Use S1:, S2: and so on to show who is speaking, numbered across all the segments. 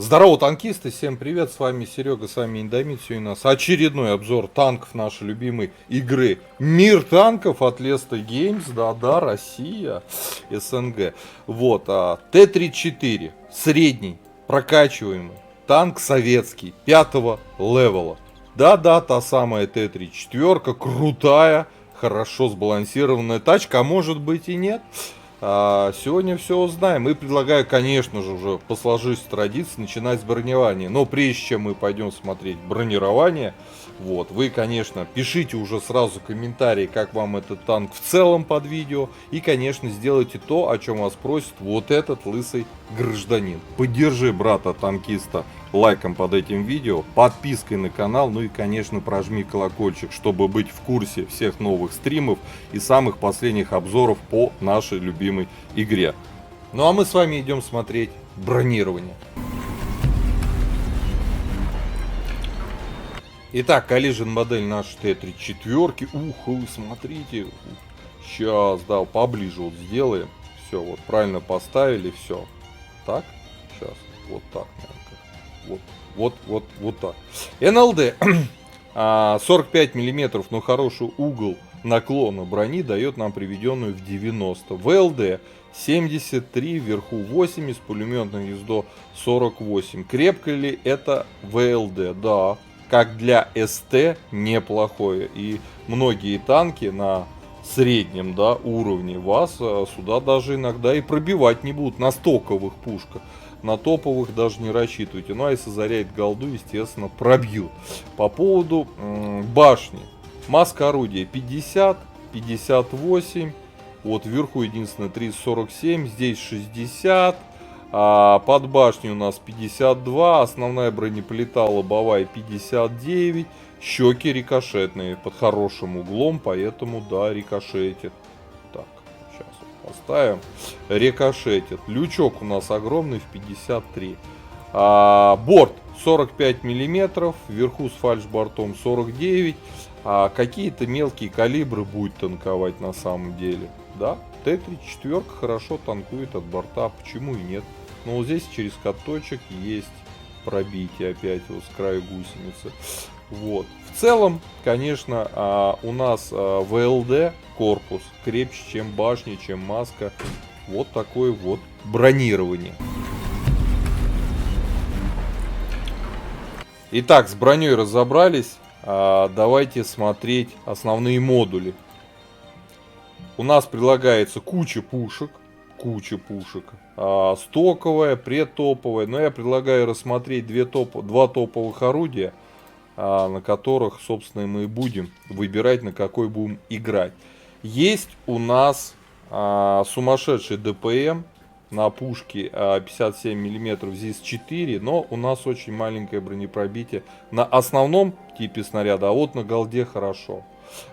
S1: Здорово, танкисты, всем привет, с вами Серега, с вами Индомит. Сегодня у нас очередной обзор танков нашей любимой игры Мир танков от Lesta Games, да-да, Россия, СНГ. Вот, Т-34, средний, прокачиваемый, танк советский, 5-го левела. Да-да, та самая Т-34, крутая, хорошо сбалансированная тачка, а может быть и нет. Сегодня все узнаем. И предлагаю, конечно же, уже по сложившейся традиции начинать с бронирования. Но прежде чем мы пойдем смотреть бронирование, вот, вы, конечно, пишите уже сразу комментарии, как вам этот танк в целом под видео. И, конечно, сделайте то, о чем вас просит вот этот лысый гражданин. Поддержи брата-танкиста лайком под этим видео, подпиской на канал, ну и, конечно, прожми колокольчик, чтобы быть в курсе всех новых стримов и самых последних обзоров по нашей любимой игре. Ну а мы с вами идем смотреть бронирование. Итак, Collision модель нашей Т-34. Ух, смотрите. Сейчас, да, поближе вот сделаем. Все, вот правильно поставили, все. Так, сейчас, вот так, наверное. Вот так. НЛД 45 миллиметров, но хороший угол наклона брони дает нам приведенную в 90. ВЛД 73, вверху 80, пулеметное гнездо 48. Крепко ли это ВЛД? Да, как для СТ неплохое. И многие танки на среднем, да, уровне вас сюда даже иногда и пробивать не будут на стоковых пушках. На топовых даже не рассчитывайте. Ну а если зарядить голду, естественно, пробьют. По поводу башни. Маска орудия 50, 58. Вот вверху единственное 347. Здесь 60. А под башней у нас 52. Основная бронеплита лобовая 59. Щеки рикошетные под хорошим углом. Поэтому да, рикошетит. Так, сейчас поставим. Рикошетит. Лючок у нас огромный в 53. Борт 45 миллиметров. Вверху с фальшбортом 49. Какие-то мелкие калибры будет танковать на самом деле. Да, Т-34 хорошо танкует от борта. Почему и нет? Но вот здесь через каточек есть пробитие опять вот с краю гусеницы. Вот. В целом, конечно, у нас ВЛД корпус крепче, чем башня, чем маска. Вот такое вот бронирование. Итак, с броней разобрались. Давайте смотреть основные модули. У нас предлагается куча пушек. Стоковая, предтоповая. Но я предлагаю рассмотреть два топовых орудия, на которых, собственно, мы и будем выбирать, на какой будем играть. Есть у нас сумасшедший ДПМ на пушке 57 мм ЗИС-4, но у нас очень маленькое бронепробитие на основном типе снаряда, а вот на голде хорошо.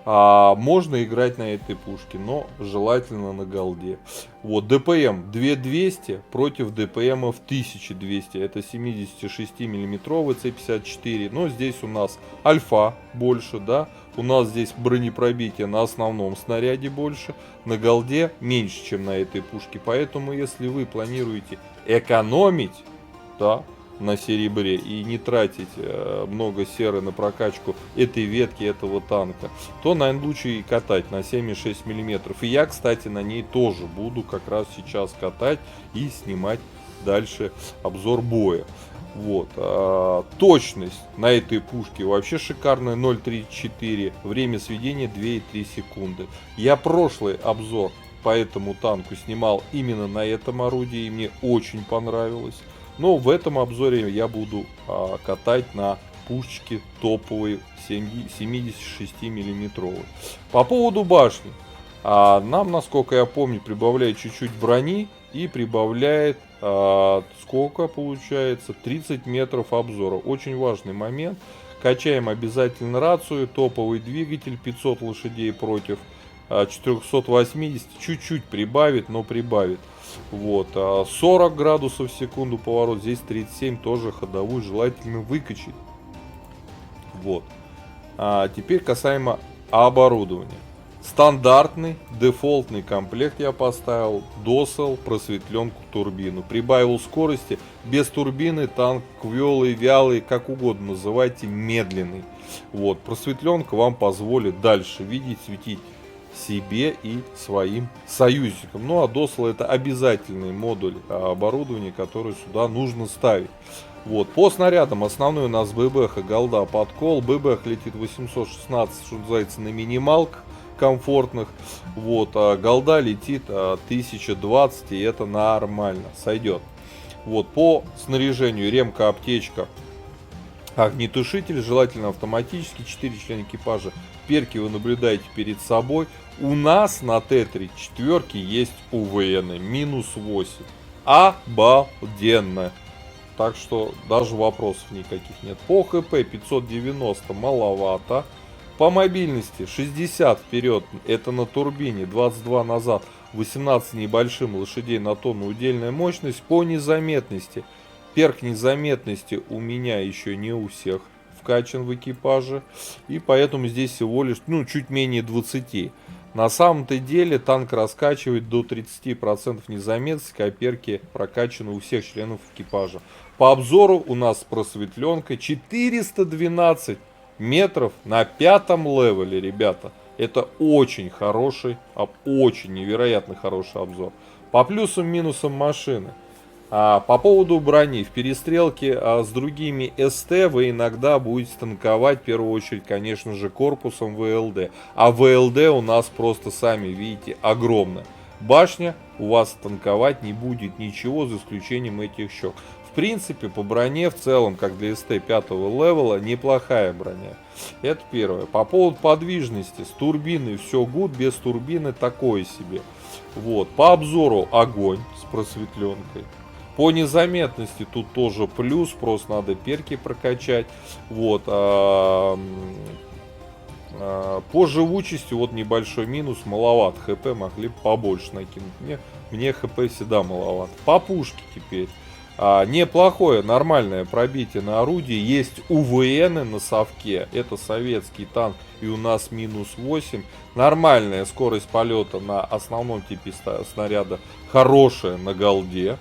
S1: Можно играть на этой пушке, но желательно на голде. Вот ДПМ 2200 против ДПМ в 1200. Это 76 миллиметровый С-54. Но здесь у нас альфа больше, да. У нас здесь бронепробитие на основном снаряде больше. На голде меньше, чем на этой пушке. Поэтому, если вы планируете экономить, да, на серебре и не тратить много серы на прокачку этой ветки, этого танка, то, наверное, лучше и катать на 7,6 мм. И я, кстати, на ней тоже буду как раз сейчас катать и снимать дальше обзор боя. Вот. Точность на этой пушке вообще шикарная, 0,34. Время сведения 2,3 секунды. Я прошлый обзор по этому танку снимал именно на этом орудии, и мне очень понравилось. Но в этом обзоре я буду катать на пушечке топовой 76 миллиметровой. По поводу башни. Нам, насколько я помню, прибавляет чуть-чуть брони и прибавляет, сколько получается, 30 метров обзора. Очень важный момент. Качаем обязательно рацию, топовый двигатель 500 лошадей против 480. Чуть-чуть прибавит, но прибавит. Вот, 40 градусов в секунду поворот, здесь 37, тоже ходовую желательно выкачать. Вот. Теперь касаемо оборудования. Стандартный, дефолтный комплект я поставил, досел, просветленку, турбину. Прибавил скорости, без турбины танк квелый, вялый, как угодно называйте, медленный. Вот, просветленка вам позволит дальше видеть, светить себе и своим союзникам. Ну а досел это обязательный модуль оборудования, который сюда нужно ставить. Вот, по снарядам основной у нас ББХ, голда, подкол. ББХ летит 816, что называется, на минималках комфортных. Вот, а голда летит 1020, и это нормально, сойдет. Вот, по снаряжению ремка, аптечка, огнетушитель, желательно автоматически, 4 члена экипажа. Перки вы наблюдаете перед собой. У нас на Т-3 четверки есть УВН, минус 8. Обалденно. Так что даже вопросов никаких нет. По ХП 590 маловато. По мобильности 60 вперед, это на турбине, 22 назад, 18 небольшим лошадей на тонну удельная мощность. По незаметности, перк незаметности у меня еще не у всех вкачан в экипаже, и поэтому здесь всего лишь чуть менее 20. На самом-то деле танк раскачивает до 30% незаметности, а перки прокачаны у всех членов экипажа. По обзору у нас просветленка 412 метров на 5-м левеле, ребята. Это очень хороший, очень невероятно хороший обзор. По плюсам-минусам машины. По поводу брони. В перестрелке с другими СТ вы иногда будете танковать, в первую очередь, конечно же, корпусом ВЛД. А ВЛД у нас просто, сами видите, огромная. Башня у вас танковать не будет ничего, за исключением этих щек. В принципе, по броне в целом, как для СТ 5-го левела, неплохая броня. Это первое. По поводу подвижности. С турбиной все гуд, без турбины такое себе. Вот. По обзору огонь с просветленкой. По незаметности тут тоже плюс, просто надо перки прокачать. Вот. По живучести вот небольшой минус, маловат ХП, могли бы побольше накинуть. Мне ХП всегда маловат. По пушке теперь. Неплохое, нормальное пробитие на орудии. Есть УВН на совке. Это советский танк. И у нас минус 8. Нормальная скорость полета на основном типе снаряда. Хорошая на голде.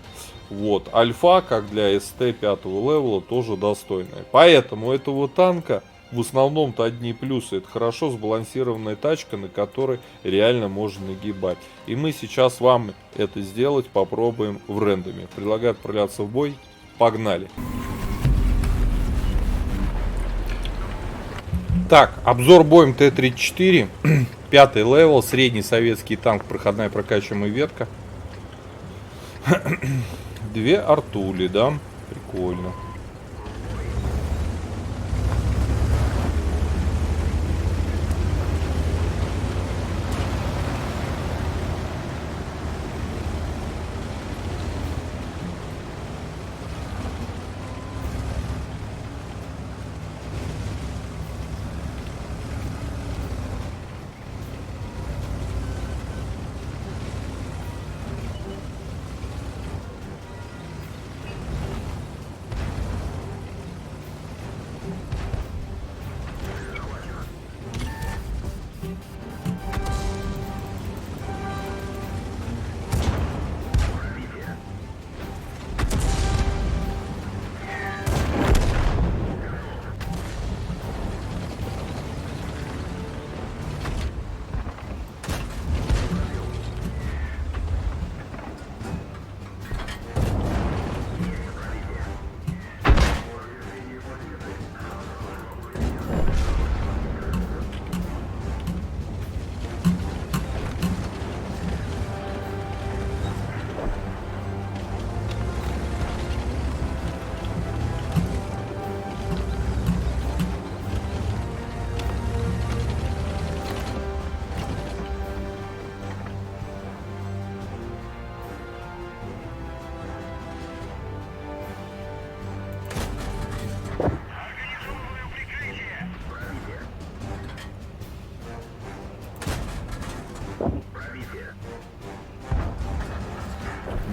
S1: Вот. Альфа, как для СТ 5-го левела, тоже достойная. Поэтому у этого танка в основном-то одни плюсы. Это хорошо сбалансированная тачка, на которой реально можно нагибать. И мы сейчас вам это сделать попробуем в рендоме. Предлагаю отправляться в бой. Погнали! Так, обзор боем Т-34. 5-й левел, средний советский танк, проходная прокачиваемая ветка. 2 артули, да? Прикольно.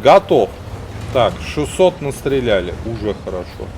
S1: Готов. Так, 600 настреляли. Уже хорошо.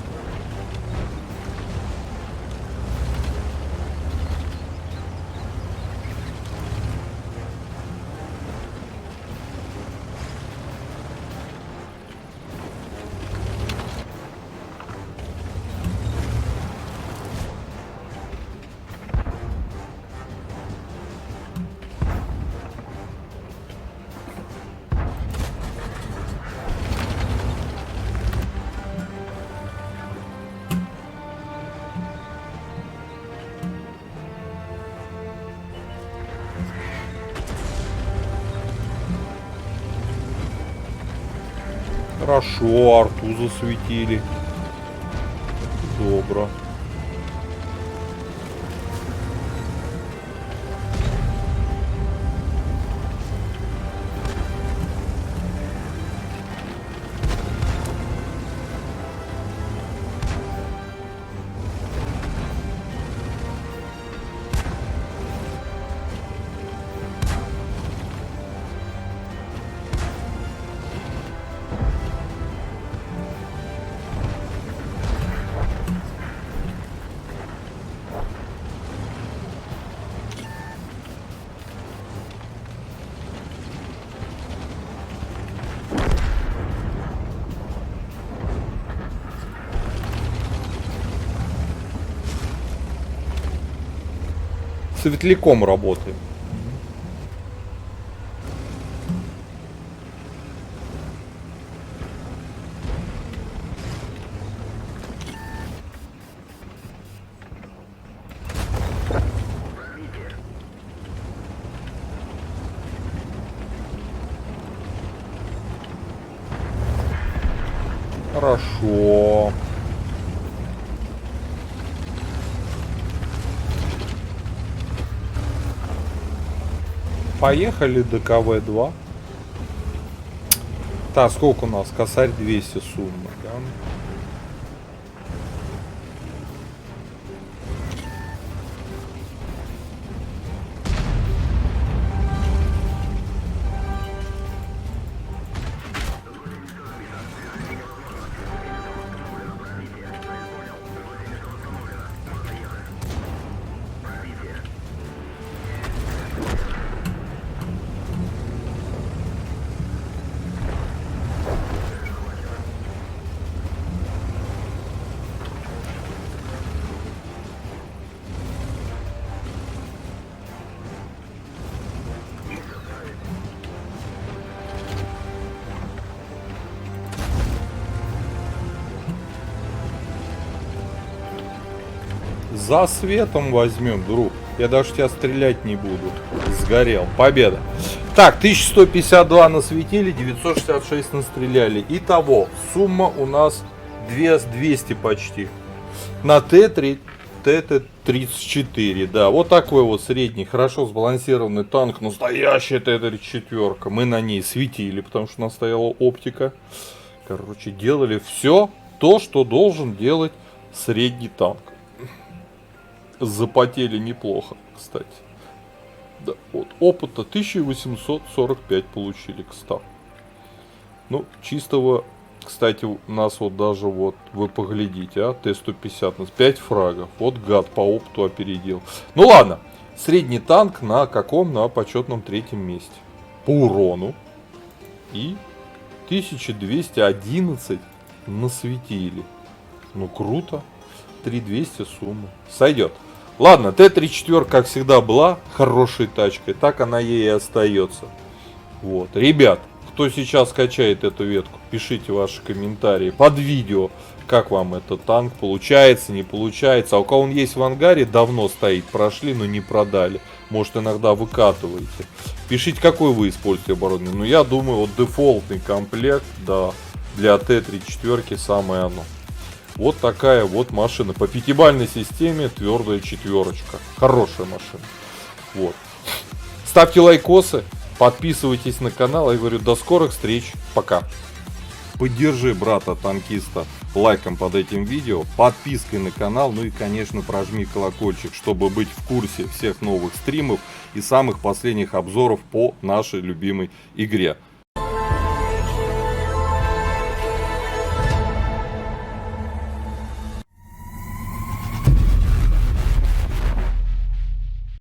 S1: Хорошо, арту засветили. Добро. Светляком работаем. Хорошо. Поехали до КВ-2. Так, сколько у нас? Косарь 200 суммы, да? За светом возьмем, друг. Я даже тебя стрелять не буду. Сгорел. Победа. Так, 1152 насветили, 966 настреляли. Итого, сумма у нас 2200 почти. На ТТ-34, да. Вот такой вот средний, хорошо сбалансированный танк. Настоящая ТТ-34. Мы на ней светили, потому что у нас стояла оптика. Короче, делали все то, что должен делать средний танк. Запотели неплохо, кстати. Да, вот, опыта 1845 получили, кстати. Ну, чистого, кстати, у нас вот даже вот, вы поглядите, а, Т-150, у нас 5 фрагов. Вот гад по опыту опередил. Ну ладно, средний танк на каком? На почетном 3-м месте. По урону. И 1211 насветили. Ну, круто. 3200 суммы. Сойдет. Ладно, Т-34, как всегда, была хорошей тачкой. Так она ей и остается. Вот. Ребят, кто сейчас скачает эту ветку, пишите ваши комментарии под видео. Как вам этот танк? Получается, не получается? А у кого он есть в ангаре, давно стоит. Прошли, но не продали. Может, иногда выкатываете. Пишите, какой вы используете оборудование. Ну, я думаю, вот дефолтный комплект, да, для Т-34 самое оно. Вот такая вот машина. По пятибалльной системе твердая четверочка. Хорошая машина. Вот. Ставьте лайкосы, подписывайтесь на канал. Я говорю, до скорых встреч. Пока. Поддержи брата-танкиста лайком под этим видео, подпиской на канал, ну и, конечно, прожми колокольчик, чтобы быть в курсе всех новых стримов и самых последних обзоров по нашей любимой игре.